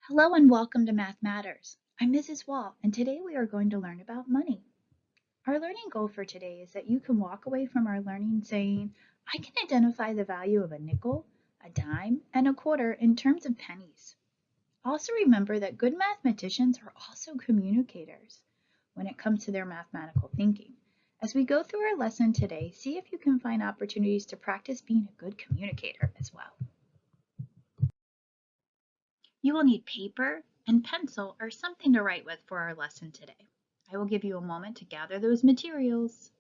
Hello and welcome to Math Matters. I'm Mrs. Wall, and today we are going to learn about money. Our learning goal for today is that you can walk away from our learning saying, I can identify the value of a nickel, a dime, and a quarter in terms of pennies. Also remember that good mathematicians are also communicators when it comes to their mathematical thinking. As we go through our lesson today, see if you can find opportunities to practice being a good communicator as well. You will need paper and pencil or something to write with for our lesson today. I will give you a moment to gather those materials.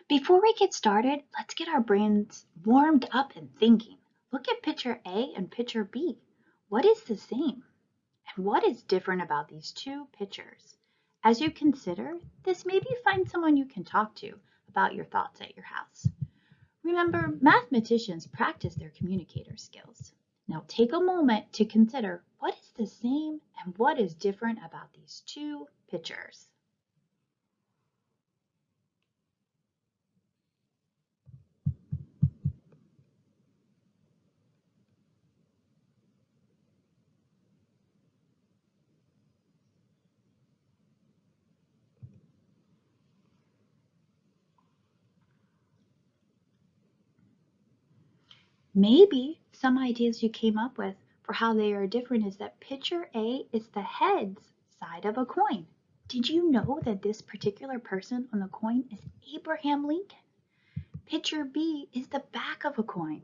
Before we get started, let's get our brains warmed up and thinking. Look at picture A and picture B. What is the same? And what is different about these two pictures? As you consider this, maybe find someone you can talk to about your thoughts at your house. Remember, mathematicians practice their communicator skills. Now take a moment to consider what is the same and what is different about these two pictures. Maybe some ideas you came up with for how they are different is that picture A is the heads side of a coin. Did you know that this particular person on the coin is Abraham Lincoln? Picture B is the back of a coin.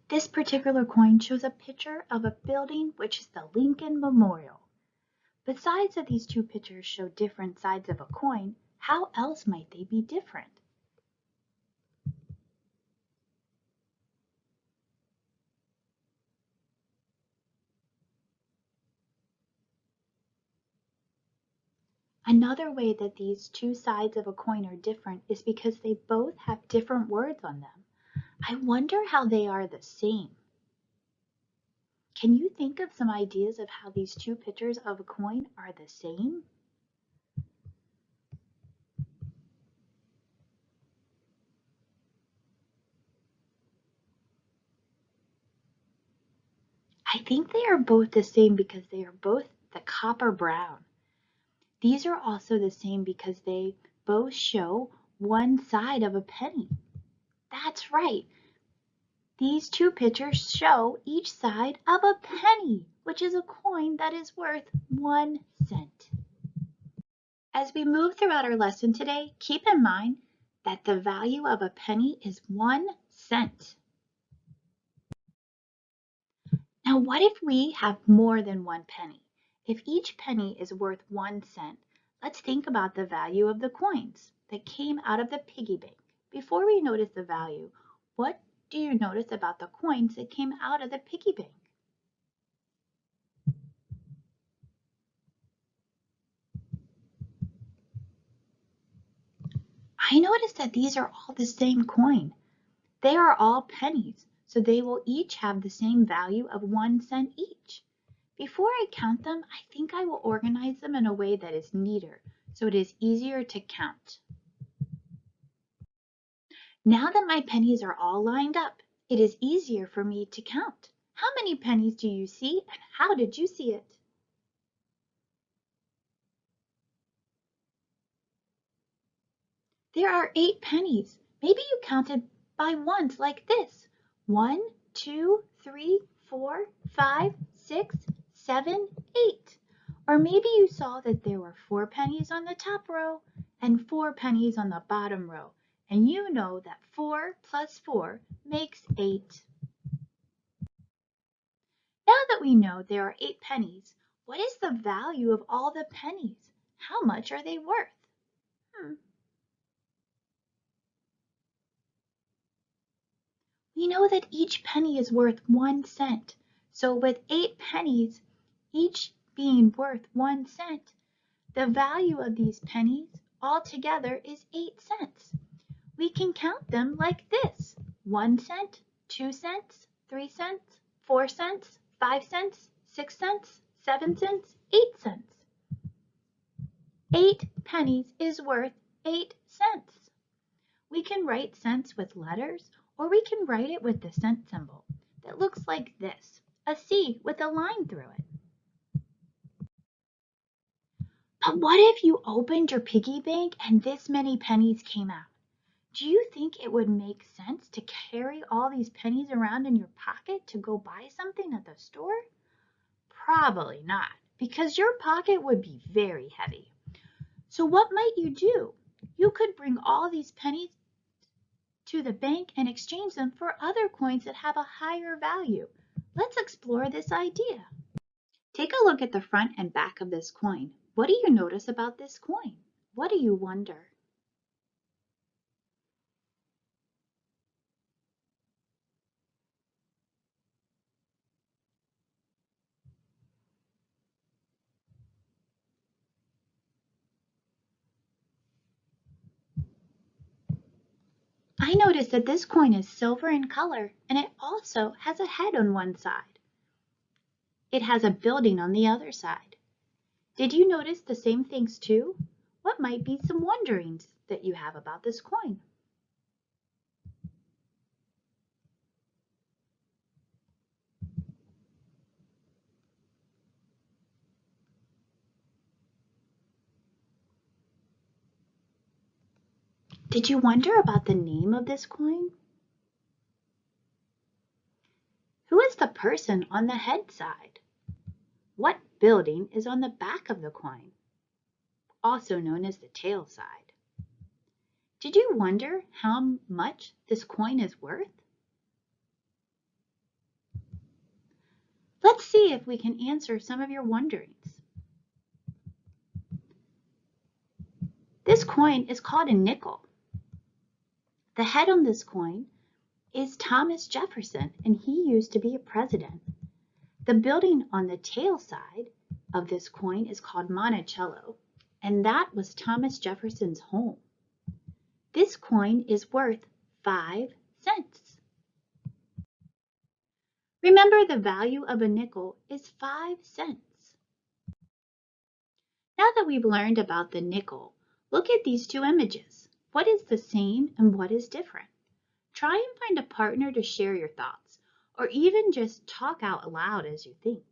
This particular coin shows a picture of a building which is the Lincoln Memorial. Besides that these two pictures show different sides of a coin, how else might they be different? Another way that these two sides of a coin are different is because they both have different words on them. I wonder how they are the same. Can you think of some ideas of how these two pictures of a coin are the same? I think they are both the same because they are both the copper brown. These are also the same because they both show one side of a penny. That's right. These two pictures show each side of a penny, which is a coin that is worth 1 cent. As we move throughout our lesson today, keep in mind that the value of a penny is 1 cent. Now, what if we have more than one penny? If each penny is worth 1 cent, let's think about the value of the coins that came out of the piggy bank. Before we notice the value, what do you notice about the coins that came out of the piggy bank? I noticed that these are all the same coin. They are all pennies, so they will each have the same value of 1 cent each. Before I count them, I think I will organize them in a way that is neater, so it is easier to count. Now that my pennies are all lined up, it is easier for me to count. How many pennies do you see, and how did you see it? There are 8 pennies. Maybe you counted by ones like this. 1, 2, 3, 4, 5, 6, 7, 8. Or maybe you saw that there were 4 pennies on the top row and 4 pennies on the bottom row. And you know that 4 plus 4 makes 8. Now that we know there are 8 pennies, what is the value of all the pennies? How much are they worth? We know that each penny is worth 1 cent, So with 8 pennies, each being worth 1 cent, the value of these pennies altogether is 8 cents. We can count them like this: 1 cent, 2 cents, 3 cents, 4 cents, 5 cents, 6 cents, 7 cents, 8 cents. 8 pennies is worth 8 cents. We can write cents with letters, or we can write it with the cent symbol that looks like this, a C with a line through it. But what if you opened your piggy bank and this many pennies came out? Do you think it would make sense to carry all these pennies around in your pocket to go buy something at the store? Probably not, because your pocket would be very heavy. So what might you do? You could bring all these pennies to the bank and exchange them for other coins that have a higher value. Let's explore this idea. Take a look at the front and back of this coin. What do you notice about this coin? What do you wonder? I noticed that this coin is silver in color and it also has a head on one side. It has a building on the other side. Did you notice the same things too? What might be some wonderings that you have about this coin? Did you wonder about the name of this coin? Who is the person on the head side? What building is on the back of the coin, also known as the tail side? Did you wonder how much this coin is worth? Let's see if we can answer some of your wonderings. This coin is called a nickel. The head on this coin is Thomas Jefferson, and he used to be a president. The building on the tail side of this coin is called Monticello, and that was Thomas Jefferson's home. This coin is worth 5 cents. Remember, the value of a nickel is 5 cents. Now that we've learned about the nickel, look at these two images. What is the same and what is different? Try and find a partner to share your thoughts, or even just talk out loud as you think.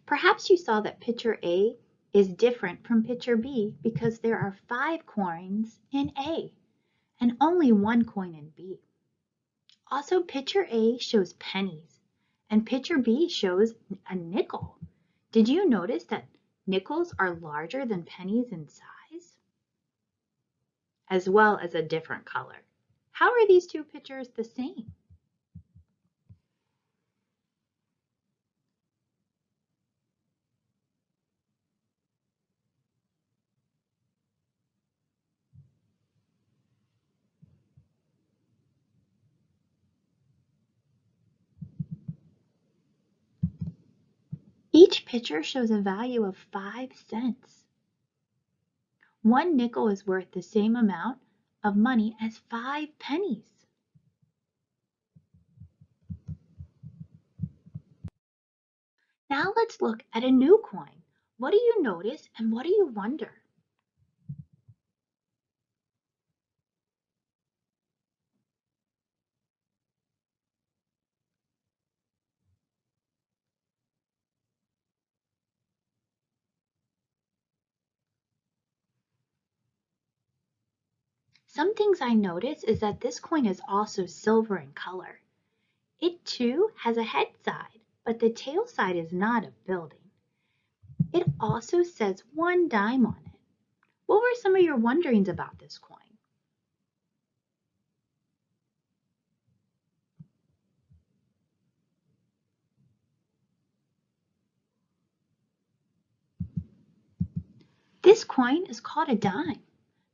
Perhaps you saw that picture A is different from picture B because there are 5 coins in A and only 1 coin in B. Also, picture A shows pennies and picture B shows a nickel. Did you notice that nickels are larger than pennies in size, as well as a different color? How are these two pictures the same? Each picture shows a value of 5 cents. 1 nickel is worth the same amount of money as 5 pennies. Now let's look at a new coin. What do you notice and what do you wonder? Some things I notice is that this coin is also silver in color. It too has a head side, but the tail side is not a building. It also says 1 dime on it. What were some of your wonderings about this coin? This coin is called a dime.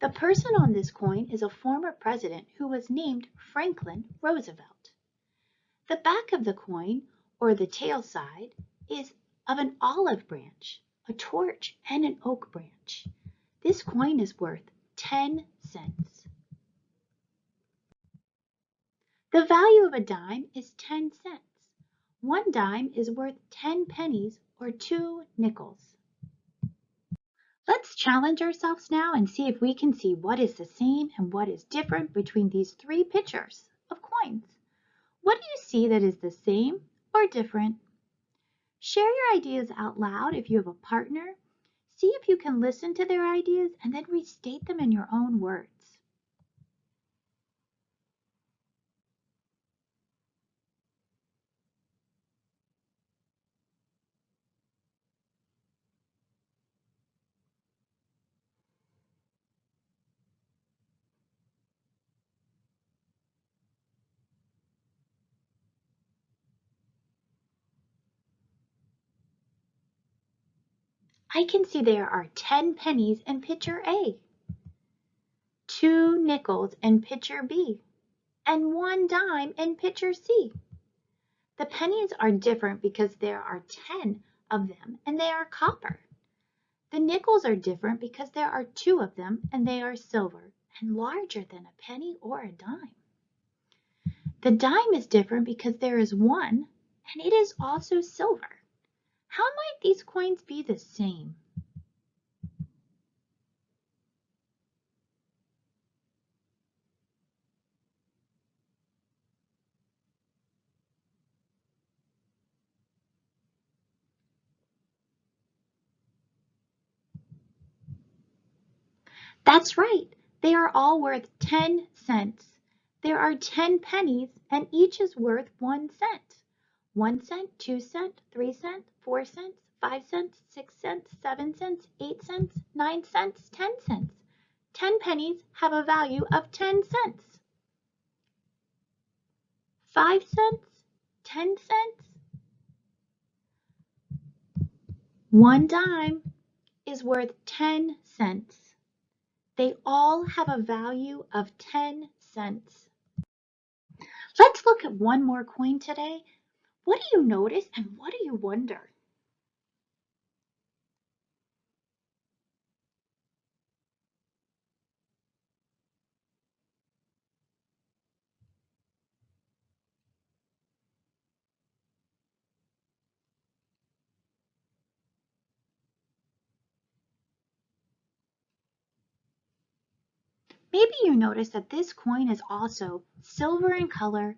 The person on this coin is a former president who was named Franklin Roosevelt. The back of the coin, or the tail side, is of an olive branch, a torch, and an oak branch. This coin is worth 10 cents. The value of a dime is 10 cents. 1 dime is worth 10 pennies or 2 nickels. Let's challenge ourselves now and see if we can see what is the same and what is different between these 3 pictures of coins. What do you see that is the same or different? Share your ideas out loud if you have a partner. See if you can listen to their ideas and then restate them in your own words. I can see there are 10 pennies in picture A, 2 nickels in picture B, and 1 dime in picture C. The pennies are different because there are 10 of them and they are copper. The nickels are different because there are 2 of them and they are silver and larger than a penny or a dime. The dime is different because there is 1 and it is also silver. How might these coins be the same? That's right. They are all worth 10 cents. There are 10 pennies and each is worth 1 cent. 1 cent, 2 cent, 3 cent, 4 cents, 5 cents, 6 cents, 7 cents, 8 cents, 9 cents, 10 cents. 10 pennies have a value of 10 cents. 5 cents, 10 cents. 1 dime is worth 10 cents. They all have a value of 10 cents. Let's look at one more coin today. What do you notice and what do you wonder? Maybe you notice that this coin is also silver in color.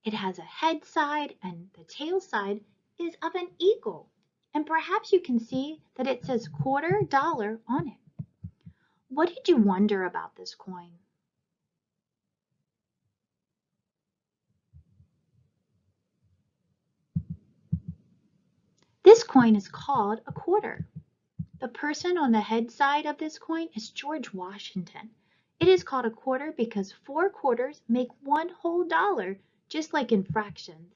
It has a head side and the tail side is of an eagle. And perhaps you can see that it says $quarter on it. What did you wonder about this coin? This coin is called a quarter. The person on the head side of this coin is George Washington. It is called a quarter because 4 quarters make 1 whole dollar, just like in fractions,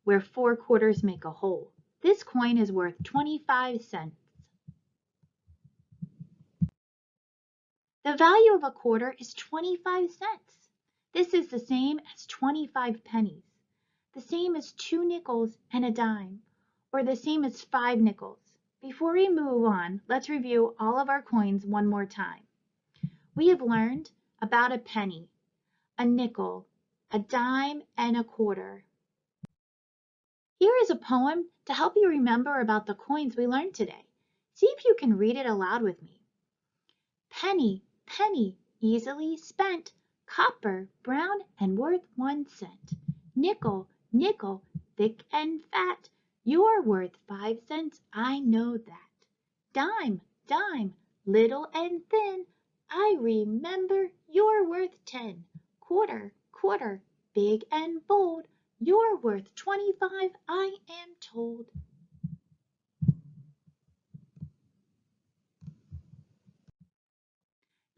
where 4 quarters make a whole. This coin is worth 25 cents. The value of a quarter is 25 cents. This is the same as 25 pennies, the same as 2 nickels and a dime, or the same as 5 nickels. Before we move on, let's review all of our coins one more time. We have learned about a penny, a nickel, a dime, and a quarter. Here is a poem to help you remember about the coins we learned today. See if you can read it aloud with me. Penny, penny, easily spent, copper, brown, and worth 1 cent. Nickel, nickel, thick and fat, you're worth 5 cents, I know that. Dime, dime, little and thin, I remember you're worth 10. Quarter, quarter, big and bold, You're worth 25, I am told.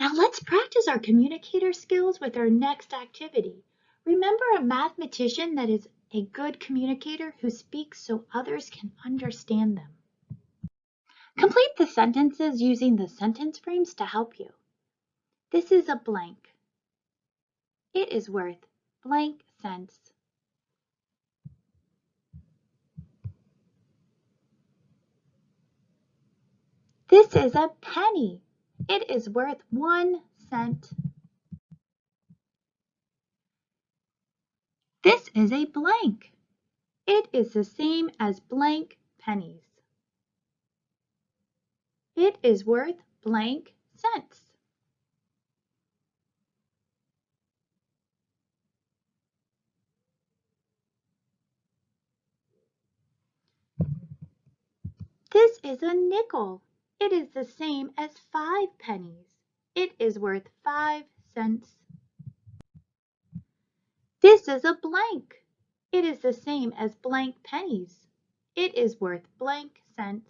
Now let's practice our communicator skills with our next activity. Remember a mathematician that is a good communicator who speaks so others can understand them. Complete the sentences using the sentence frames to help you. This is a blank. It is worth blank cents. This is a penny. It is worth 1 cent. This is a blank. It is the same as blank pennies. It is worth blank cents. This is a nickel. It is the same as 5 pennies. It is worth 5 cents. This is a blank. It is the same as blank pennies. It is worth blank cents.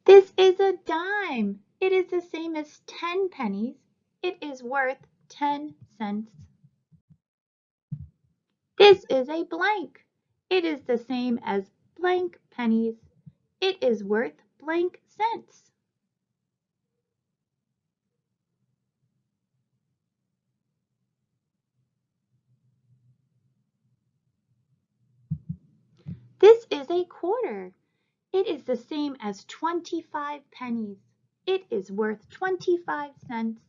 This is a dime. It is the same as 10 pennies. It is worth 10 cents. This is a blank. It is the same as blank pennies. It is worth blank cents. This is a quarter. It is the same as 25 pennies. It is worth 25 cents.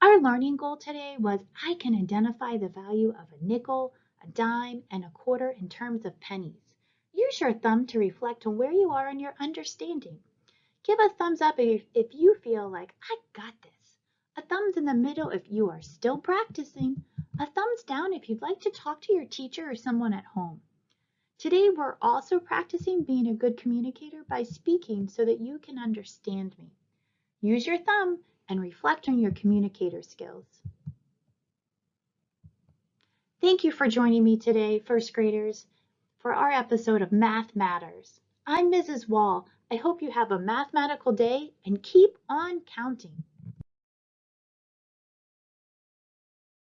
Our learning goal today was I can identify the value of a nickel, a dime, and a quarter in terms of pennies. Use your thumb to reflect on where you are in your understanding. Give a thumbs up if you feel like I got this. A thumbs in the middle if you are still practicing. A thumbs down if you'd like to talk to your teacher or someone at home. Today we're also practicing being a good communicator by speaking so that you can understand me. Use your thumb and reflect on your communicator skills. Thank you for joining me today, first graders, for our episode of Math Matters. I'm Mrs. Wall. I hope you have a mathematical day and keep on counting.